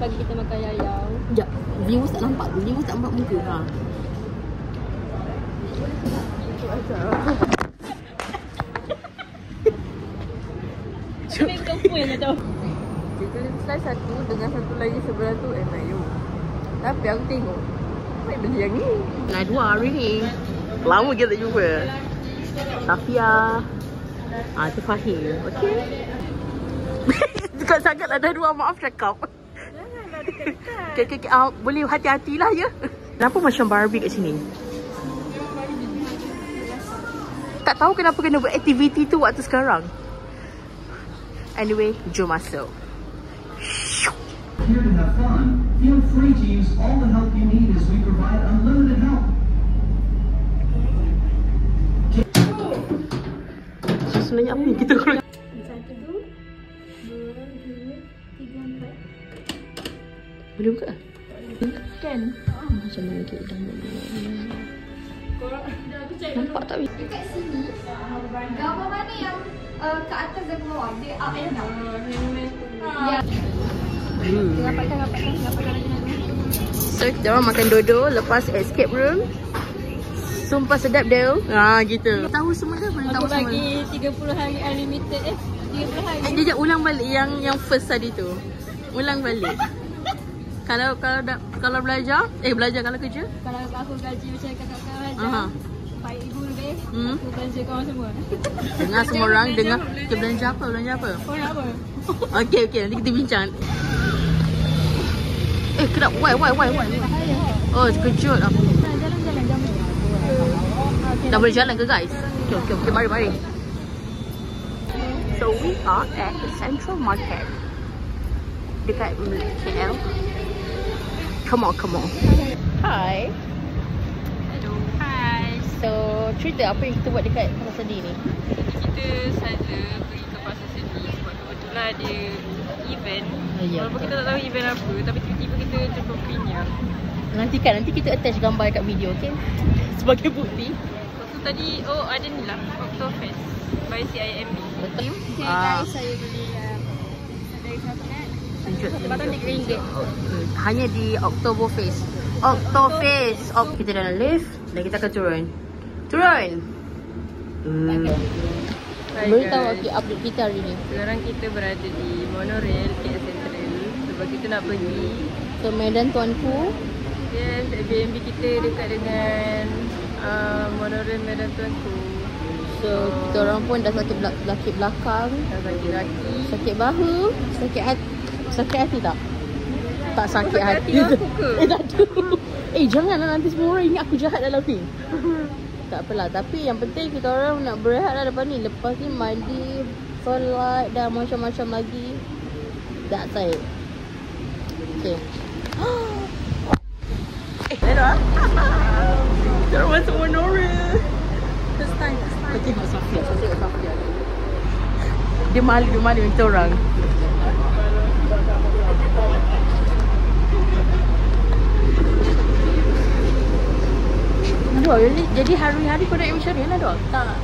pagi kita makan yayau. Sekejap, viewers tak nampak tu. Viewers tak nampak muka. Ha. Ini perempuan yang tahu. Kita slice satu dengan satu lagi sebelah tu enak you. Tapi aku tengok, apa beli yang ni? Najwa hari ni. Lama kita jumpa. Safia. Tu Fahim. Okay. Dekat sangat ada dua, maaf cakap. Janganlah dekat-dekat. Okay. Boleh hati-hatilah ya. Kenapa macam Barbie kat sini? Tak tahu kenapa kena buat aktiviti tu waktu sekarang. Anyway, jom masuk. Here to have fun. Feel free to use all the help you need as we provide unlimited help. Sebenarnya apa yang kita kurang? 1, 2, 3, 4. Boleh buka? Kan? Macam mana kita dah nampak tak? Dekat sini, gambar mana yang ke atas dan ke bawah? Dia up and down. Ya. Rapatkan lagi nanti. So, kita orang makan dodo lepas escape room. Sumpah sedap dia. Gitu. Tahu semua dah? Boleh tahu Aku semua? bagi 30 hari unlimited 30 hari. Dia ulang balik yang first tadi tu. Ulang balik. Kalau belajar, kalau kerja. Kalau aku gaji macam kakak-kakak belajar, RM4,000 lebih, aku belanja kawan semua. Dengar semua orang, dengar. Kita belanja apa? Kau nak apa? Okay, nanti kita bincang. Kedap. Why? Oh, terkejut aku. Jalan-jalan jam ni. Dah boleh jalan ke guys? Okay, mari. So we are at the Central Market dekat KL. Come on. Hi. Hello, hi. So, cerita apa yang kita buat dekat Pasar Seni ni? Kita saja pergi ke Pasar Seni sebab kebetulan ada event. Ya, Walaupun kita tak tahu event apa, tapi tiba-tiba kita jumpa Premier. Nanti kita attach gambar dekat video, okay? Sebagai bukti. Lepas tu tadi, ada ni lah, Oktoberfest by CIMB. Betul? Okay guys, saya beli dari Shopnet. Lepas tu RM3. Hanya di Oktoberfest. Kita dalam lift dan kita akan turun. Boleh tahu update kita hari ni? Sekarang kita berada di monorail KL Central sebab kita nak pergi ke Medan Tuanku. Yes, Airbnb kita dekat dengan monorail Medan Tuanku. So, kita orang pun dah sakit belakang, Dah sakit kaki. sakit bahu, sakit hati tak? Tak sakit hati. Aku ke? Tak ada. Janganlah nanti semua orang ingat aku jahat dalam ni. Tak apalah, tapi yang penting kita orang nak berehat lah lepas ni. Lepas ni mandi, solat dan macam-macam lagi. That's it. Okay. Hello. Kita orang masuk monorail. First time. Tengok Safia. Dia malu kita orang. Jadi hari-hari kau nak macam ni lah dok? Tak.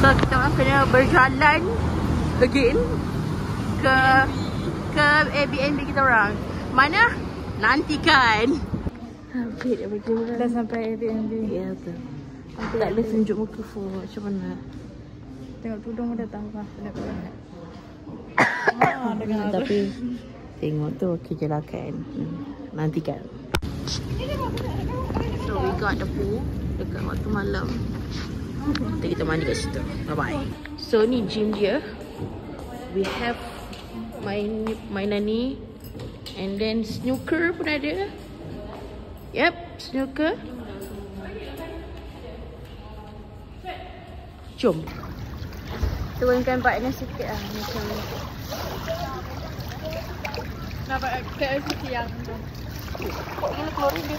So kita orang kena berjalan again ke Airbnb kita orang. Mana? Nantikan. Hampir bagi orang. Dah sampai Airbnb. Ya betul. Tak boleh tunjuk muka full macam mana. Tengok tudung pun dah tahu lah. Tapi tengok tu okey je lah kan. Nantikan. So we got the pool dekat waktu malam. Nanti kita mandi kat situ. Bye-bye. So ni gym dia. We have mainan ni. And then snooker pun ada. Yep, snooker. Jom. Turunkan brightness sikit lah. Macam ni. Nampak KLC yang Ini keluar dia.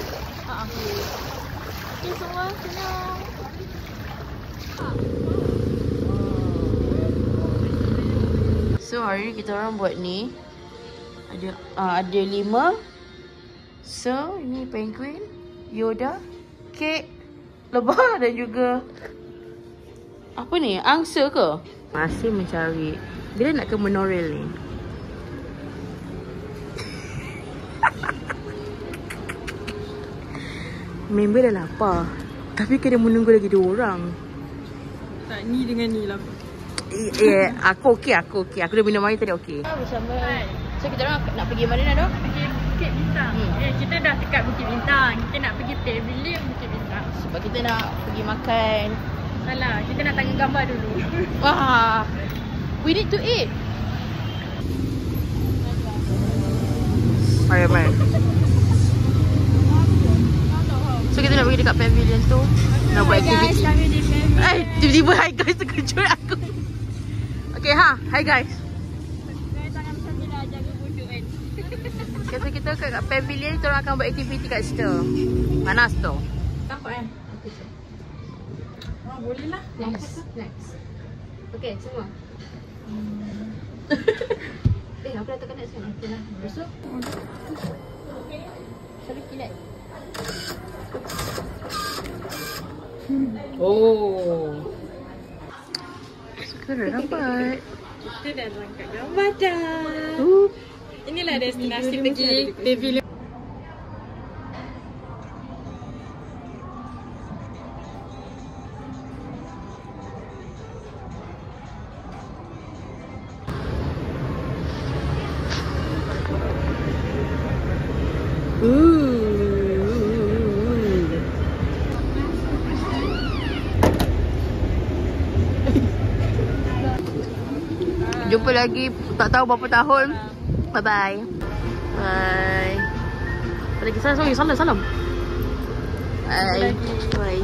okay, semua senyum. So hari ni kita orang buat ni. Ada 5. So ini penguin, Yoda, kek, lebah dan juga apa ni? Angsa ke? Masih mencari. Bila nak ke monorail ni? Member dah lapar. Tapi kena menunggu lagi 2 orang. Tak, ni dengan ni lah. Aku okey. Aku dah minum air tadi okey. Bersama. So kita orang nak pergi mana dah? Pergi Bukit Bintang. Kita dah dekat Bukit Bintang. Kita nak pergi Pavilion Bukit Bintang. Sebab kita nak pergi makan. Alah, kita nak tangga gambar dulu. Wah. We need to eat. Bye. So kita nak pergi dekat pavilion tu. Nak buat aktiviti. Tiba-tiba hi guys terkejut aku. Okay hi guys. Okay, so kita kat pavilion, kita orang akan buat aktiviti kat situ. Panas tu. Nampak kan? Boleh lah. Next. Okay, semua. Aku dah tekan next kan? Okay lah. Besok. Sorry, kilat. Oh. So, kita dah dapat. Kita dah angkat gambar dah. Inilah destinasi pergi Pavilion. Jumpa lagi tak tahu berapa tahun. Bye. Lagi salam. Bye.